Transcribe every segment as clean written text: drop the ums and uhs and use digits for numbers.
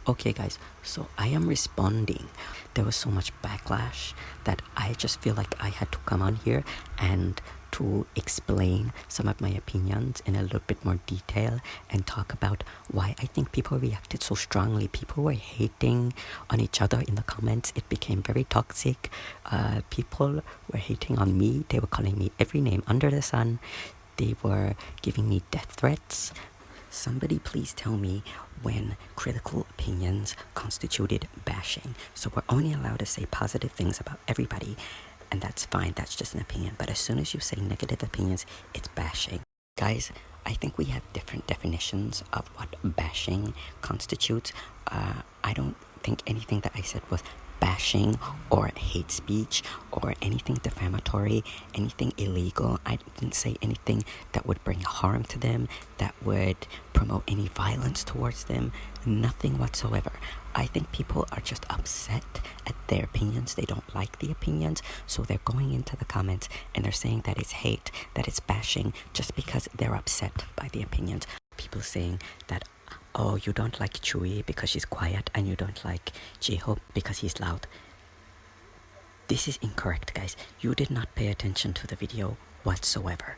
Okay guys, so I am responding. There was so much backlash that I just feel like I had to come on here and to explain some of my opinions in a little bit more detail and talk about why I think people reacted so strongly. People were hating on each other in the comments. It became very toxic. People were hating on me. They were calling me every name under the sun. They were giving me death threats. Somebody please tell me when critical opinions constituted bashing. So we're only allowed to say positive things about everybody, and that's fine, that's just an opinion. But as soon as you say negative opinions, it's bashing. Guys, I think we have different definitions of what bashing constitutes. I don't think anything that I said was bashing or hate speech or anything defamatory, anything illegal. I didn't say anything that would bring harm to them, that would promote any violence towards them, nothing whatsoever. I think people are just upset at their opinions. They don't like the opinions, so they're going into the comments and they're saying that it's hate, that it's bashing, just because they're upset by the opinions. People saying that, oh, you don't like Tzuyu because she's quiet, and you don't like J-Hope because he's loud. This is incorrect, guys. You did not pay attention to the video whatsoever.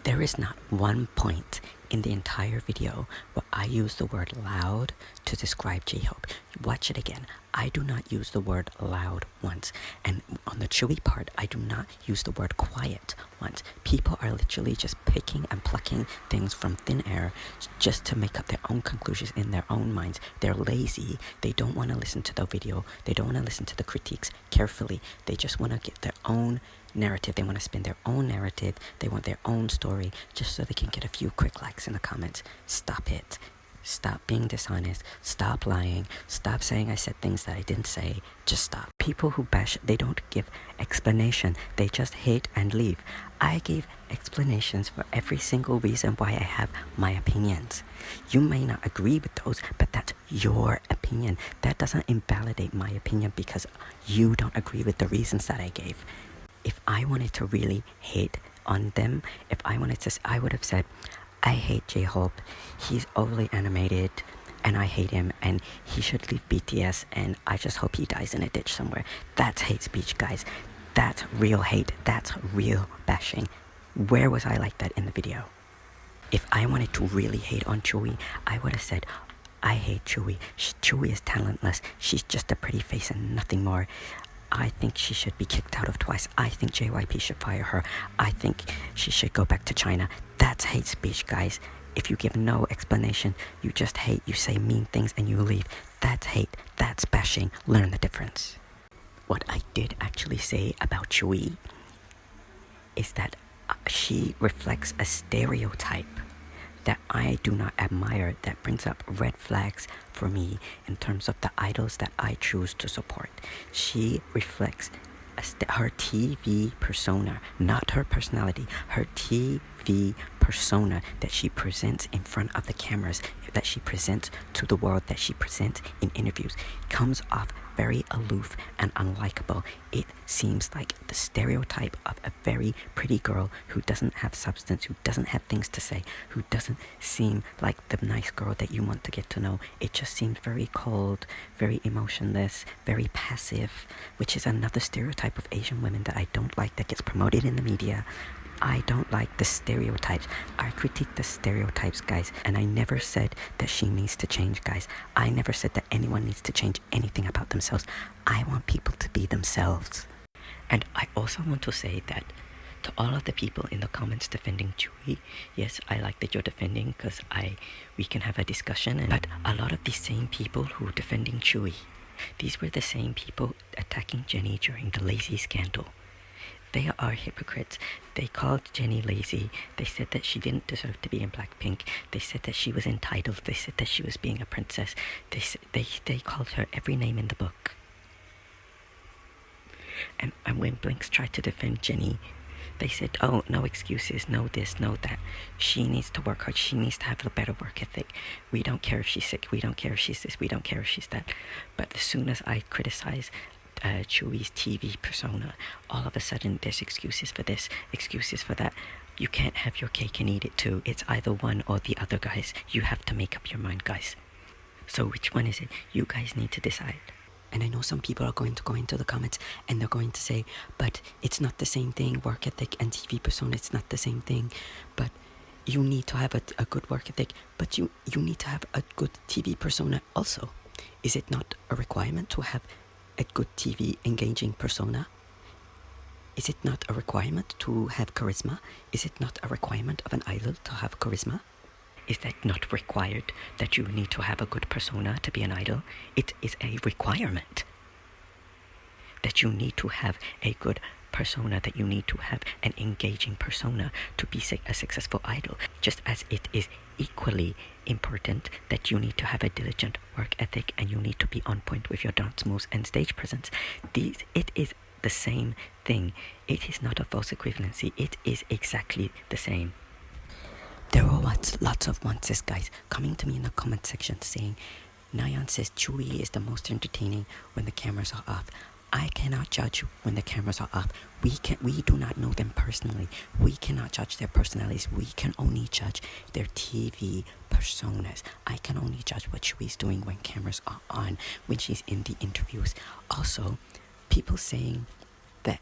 There is not one point in the entire video where I use the word loud to describe J-Hope. Watch it again. I do not use the word loud once. And on the Tzuyu part, I do not use the word quiet once. People are literally just picking and plucking things from thin air just to make up their own conclusions in their own minds. They're lazy. They don't want to listen to the video. They don't want to listen to the critiques carefully. They just want to get their own narrative. They want to spin their own narrative. They want their own story just so they can get a few quick likes in the comments. Stop it. Stop being dishonest. Stop lying. Stop saying I said things that I didn't say. Just stop. People who bash, they don't give explanation. They just hate and leave. I gave explanations for every single reason why I have my opinions. You may not agree with those, but that's your opinion. That doesn't invalidate my opinion because you don't agree with the reasons that I gave. If I wanted to really hate on them, if I wanted to, I would have said, I hate J-Hope, he's overly animated, and I hate him, and he should leave BTS, and I just hope he dies in a ditch somewhere. That's hate speech, guys. That's real hate. That's real bashing. Where was I like that in the video? If I wanted to really hate on Tzuyu, I would have said, I hate Tzuyu. Tzuyu is talentless. She's just a pretty face and nothing more. I think she should be kicked out of Twice. I think JYP should fire her. I think she should go back to China. That's hate speech, guys. If you give no explanation, you just hate, you say mean things and you leave. That's hate. That's bashing. Learn the difference. What I did actually say about Tzuyu is that she reflects a stereotype that I do not admire, that brings up red flags for me in terms of the idols that I choose to support. She reflects her TV persona, not her personality, her TV persona that she presents in front of the cameras, that she presents to the world, that she presents in interviews, comes off very aloof and unlikable. It seems like the stereotype of a very pretty girl who doesn't have substance, who doesn't have things to say, who doesn't seem like the nice girl that you want to get to know. It just seems very cold, very emotionless, very passive, which is another stereotype of Asian women that I don't like, that gets promoted in the media. I don't like the stereotypes. I critique the stereotypes, guys, and I never said that she needs to change, guys. I never said that anyone needs to change anything about themselves. I want people to be themselves. And I also want to say that to all of the people in the comments defending Tzuyu, yes, I like that you're defending because we can have a discussion. But a lot of these same people who are defending Tzuyu, these were the same people attacking Jennie during the lazy scandal. They are hypocrites. They called Jennie lazy. They said that she didn't deserve to be in Blackpink. They said that she was entitled. They said that she was being a princess. They called her every name in the book. And when Blinks tried to defend Jennie, they said, oh, no excuses, no this, no that. She needs to work hard. She needs to have a better work ethic. We don't care if she's sick. We don't care if she's this. We don't care if she's that. But as soon as I criticize Tsuyu's TV persona, all of a sudden there's excuses for this, excuses for that. You can't have your cake and eat it too. It's either one or the other, guys. You have to make up your mind, guys. So which one is it? You guys need to decide. And I know some people are going to go into the comments and they're going to say, but it's not the same thing. Work ethic and TV persona, it's not the same thing. But you need to have a good work ethic, but you need to have a good TV persona also. Is it not a requirement to have a good TV engaging persona? Is it not a requirement to have charisma? Is it not a requirement of an idol to have charisma? Is that not required that you need to have a good persona to be an idol? It is a requirement that you need to have a good persona, that you need to have an engaging persona to be a successful idol, just as it is equally important that you need to have a diligent work ethic and you need to be on point with your dance moves and stage presence. It is the same thing. It is not a false equivalency. It is exactly the same. There were lots of monsters, guys, coming to me in the comment section saying, Nayan says Tzuyu is the most entertaining when the cameras are off. I cannot judge when the cameras are off. We do not know them personally. We cannot judge their personalities. We can only judge their TV personas. I can only judge what Tzuyu is doing when cameras are on, when she's in the interviews. Also, people saying that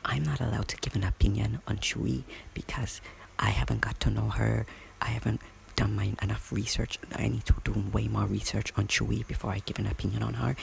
I'm not allowed to give an opinion on Tzuyu because I haven't got to know her. I haven't done enough research. I need to do way more research on Tzuyu before I give an opinion on her.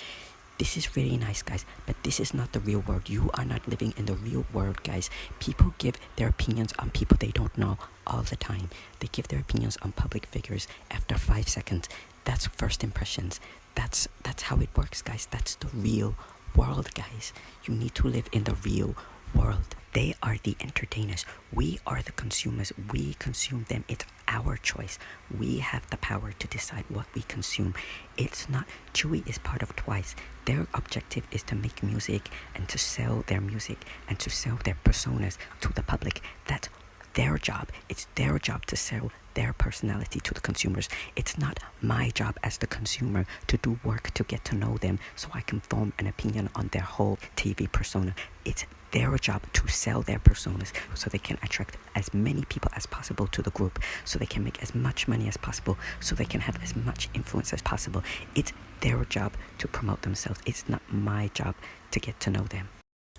This is really nice, guys, but this is not the real world. You are not living in the real world, guys. People give their opinions on people they don't know all the time. They give their opinions on public figures after 5 seconds. That's first impressions. That's how it works, guys. That's the real world, guys. You need to live in the real world. They are the entertainers. We are the consumers. We consume them. It's our choice. We have the power to decide what we consume. It's not. Tzuyu is part of Twice. Their objective is to make music and to sell their music and to sell their personas to the public. That's their job. It's their job to sell their personality to the consumers. It's not my job as the consumer to do work to get to know them so I can form an opinion on their whole TV persona. It's their job to sell their personas so they can attract as many people as possible to the group, so they can make as much money as possible, so they can have as much influence as possible. It's their job to promote themselves. It's not my job to get to know them.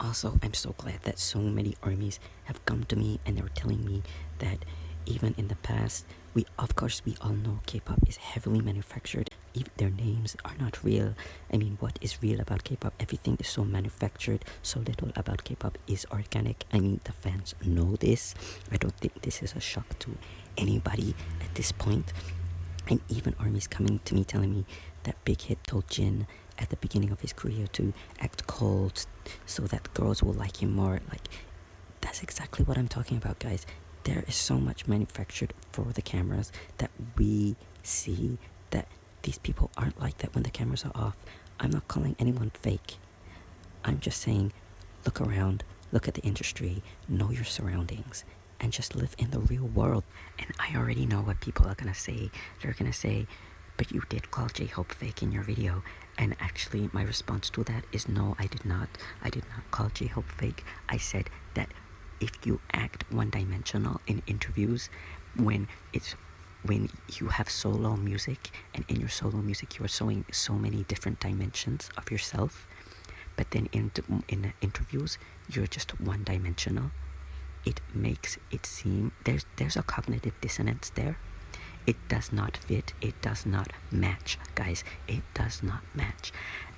Also, I'm so glad that so many armies have come to me and they were telling me that even in the past, of course we all know K-pop is heavily manufactured. Even their names are not real. I mean, what is real about K-pop? Everything is so manufactured. So little about K-pop is organic. I mean, the fans know this. I don't think this is a shock to anybody at this point. And even armies coming to me telling me that Big Hit told Jin at the beginning of his career to act cold so that girls will like him more. Like, that's exactly what I'm talking about, guys. There is so much manufactured for the cameras that we see that these people aren't like that when the cameras are off. I'm not calling anyone fake. I'm just saying, look around, look at the industry, know your surroundings, and just live in the real world. And I already know what people are gonna say. They're gonna say, but you did call J-Hope fake in your video. And actually, my response to that is no, I did not. I did not call J-Hope fake. I said that if you act one-dimensional in interviews, when you have solo music, and in your solo music you are showing so many different dimensions of yourself, but then in interviews you're just one-dimensional, it makes it seem there's a cognitive dissonance there. It does not fit. It does not match, guys. It does not match.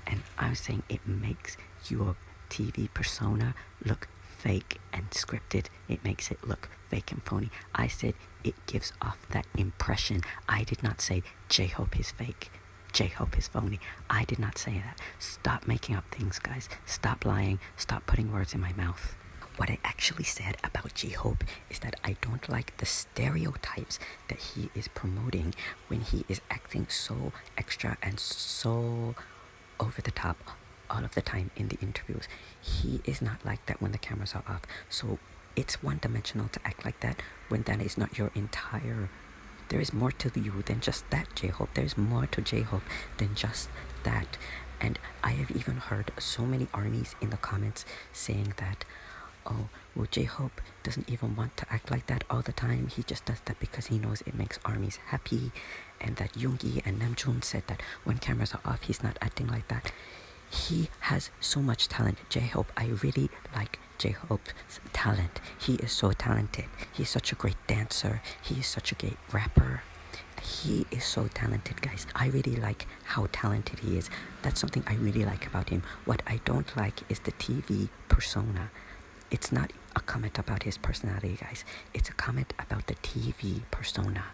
And I'm saying it makes your TV persona look fake and scripted. It makes it look fake and phony. I said it gives off that impression. I did not say J-Hope is fake. J-Hope is phony. I did not say that. Stop making up things, guys. Stop lying. Stop putting words in my mouth. What I actually said about J-Hope is that I don't like the stereotypes that he is promoting when he is acting so extra and so over the top all of the time in the interviews. He is not like that when the cameras are off. So it's one-dimensional to act like that when that is not your entire... There is more to you than just that, J-Hope. There is more to J-Hope than just that. And I have even heard so many armies in the comments saying that oh, well, J-Hope doesn't even want to act like that all the time. He just does that because he knows it makes armies happy. And that Yoongi and Namjoon said that when cameras are off, he's not acting like that. He has so much talent. J-Hope, I really like J-Hope's talent. He is so talented. He's such a great dancer. He is such a great rapper. He is so talented, guys. I really like how talented he is. That's something I really like about him. What I don't like is the TV persona. It's not a comment about his personality, guys. It's a comment about the TV persona.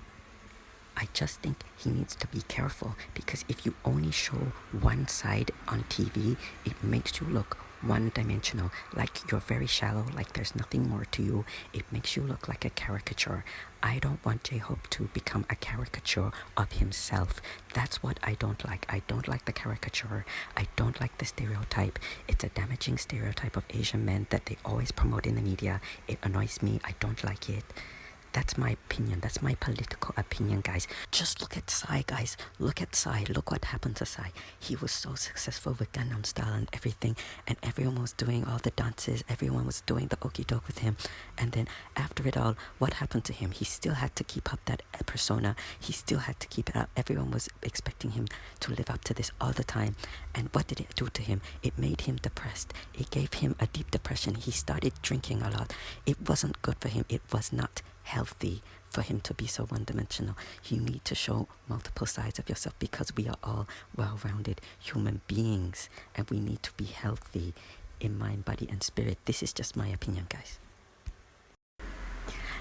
I just think he needs to be careful, because if you only show one side on TV, it makes you look one-dimensional, like you're very shallow, like there's nothing more to you. It makes you look like a caricature. I don't want J-Hope to become a caricature of himself. That's what I don't like. I don't like the caricature. I don't like the stereotype. It's a damaging stereotype of Asian men that they always promote in the media. It annoys me. I don't like it. That's my opinion. That's my political opinion, guys. Just look at Psy, guys. Look at Psy. Look what happened to Psy. He was so successful with Gangnam Style and everything, and everyone was doing all the dances. Everyone was doing the okie doke with him. And then after it all, what happened to him? He still had to keep up that persona. He still had to keep it up. Everyone was expecting him to live up to this all the time. And what did it do to him? It made him depressed. It gave him a deep depression. He started drinking a lot. It wasn't good for him. It was not healthy for him to be so one-dimensional. You need to show multiple sides of yourself, because we are all well-rounded human beings, and we need to be healthy in mind, body, and spirit. This is just my opinion, guys.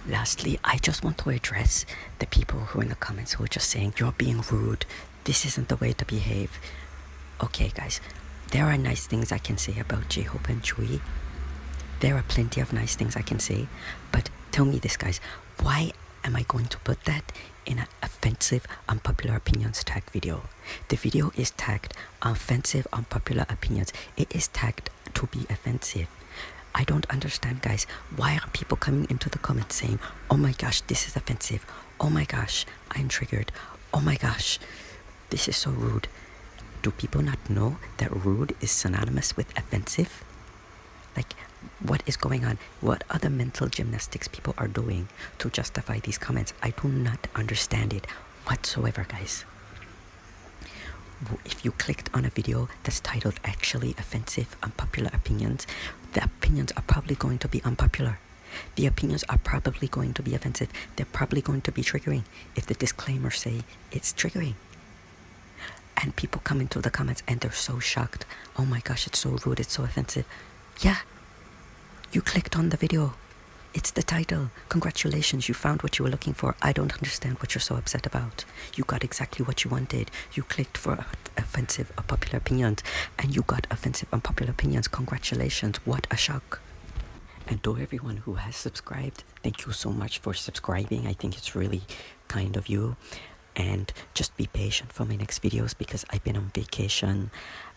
Lastly, I just want to address the people who are in the comments who are just saying, you're being rude, this isn't the way to behave. Okay, guys, there are nice things I can say about J-Hope and Tzuyu. There are plenty of nice things I can say, but tell me this, guys, why am I going to put that in an offensive unpopular opinions tag video? The video is tagged offensive unpopular opinions. It is tagged to be offensive. I don't understand, guys. Why are people coming into the comments saying, oh my gosh, this is offensive. Oh my gosh, I'm triggered. Oh my gosh, this is so rude. Do people not know that rude is synonymous with offensive? Like, what is going on? What other mental gymnastics people are doing to justify these comments? I do not understand it whatsoever, guys. If you clicked on a video that's titled actually offensive unpopular opinions, the opinions are probably going to be unpopular. The opinions are probably going to be offensive. They're probably going to be triggering if the disclaimers say it's triggering. And people come into the comments and they're so shocked. Oh my gosh, it's so rude, it's so offensive. Yeah, you clicked on the video. It's the title. Congratulations, you found what you were looking for. I don't understand what you're so upset about. You got exactly what you wanted. You clicked for offensive unpopular opinions, and you got offensive unpopular opinions. Congratulations, what a shock. And to everyone who has subscribed, thank you so much for subscribing. I think it's really kind of you. And just be patient for my next videos, because I've been on vacation.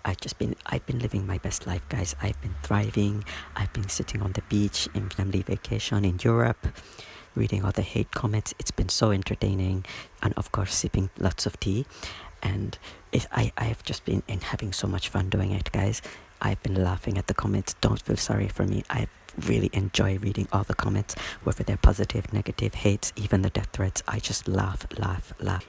I've been living my best life, guys. I've been thriving. I've been sitting on the beach in family vacation in Europe, reading all the hate comments. It's been so entertaining, and of course sipping lots of tea. And I've just been having so much fun doing it, guys. I've been laughing at the comments. Don't feel sorry for me. I really enjoy reading all the comments, whether they're positive, negative, hates, even the death threats. I just laugh.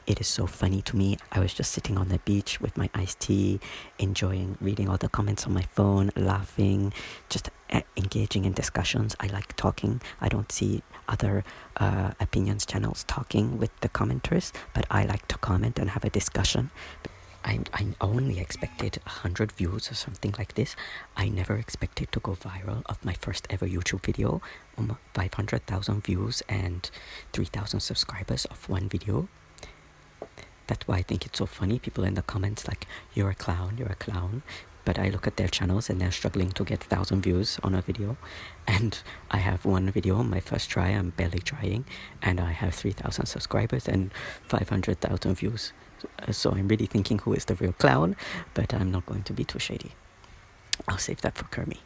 It is so funny to me. I was just sitting on the beach with my iced tea, enjoying reading all the comments on my phone, laughing, just engaging in discussions. I like talking. I don't see other opinions channels talking with the commenters, but I like to comment and have a discussion. I only expected 100 views or something like this. I never expected to go viral of my first ever YouTube video. 500,000 views and 3,000 subscribers of one video. That's why I think it's so funny. People in the comments like, you're a clown, you're a clown. But I look at their channels and they're struggling to get 1,000 views on a video. And I have one video on my first try, I'm barely trying. And I have 3,000 subscribers and 500,000 views. So I'm really thinking who is the real clown, but I'm not going to be too shady. I'll save that for Kermyyy.